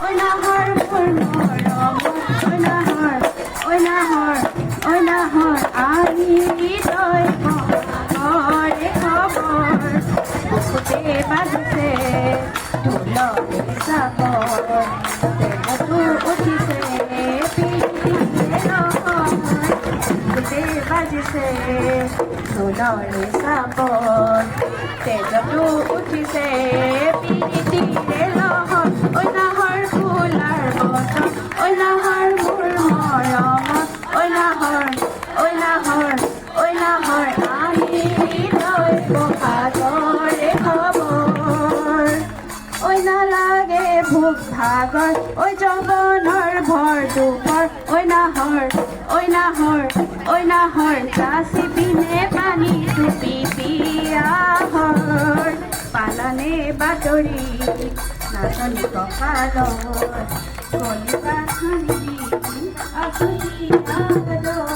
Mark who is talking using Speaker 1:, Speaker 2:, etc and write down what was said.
Speaker 1: ঐ নাহৰ মোৰ মৰম ঐ নাহৰ ঐ নাহৰ ঐ নাহৰ আহি তই খবৰে খবৰ বুকুতে বাজিছে ঢোলৰে চাবৰ দেহতো উঠিছে পিঠিতে নহয় বুকুতে বাজিছে ঢোলৰে চাবৰ তেজতো উঠিছে পিঠিতে নহয় ঐ নাহৰ ফুলাৰ বতৰ ঐ নাহৰ মোৰ মৰমত ঐ নাহৰ ঐ নাহৰ ঐ নাহৰ আহি তই বহাগৰে খবৰ ঐ নালাগে ভোক ভাগৰ ঐ যৌৱনৰ ভৰ দুপৰ ঐ নাহৰ ঐ নাহৰ ঐ নাহৰ কাচি পিনে পানী টুপি পিয়াহৰ পালানে বাতৰি নাচনি কঁকালৰ কলিতা খানি আঁচনি আদৰ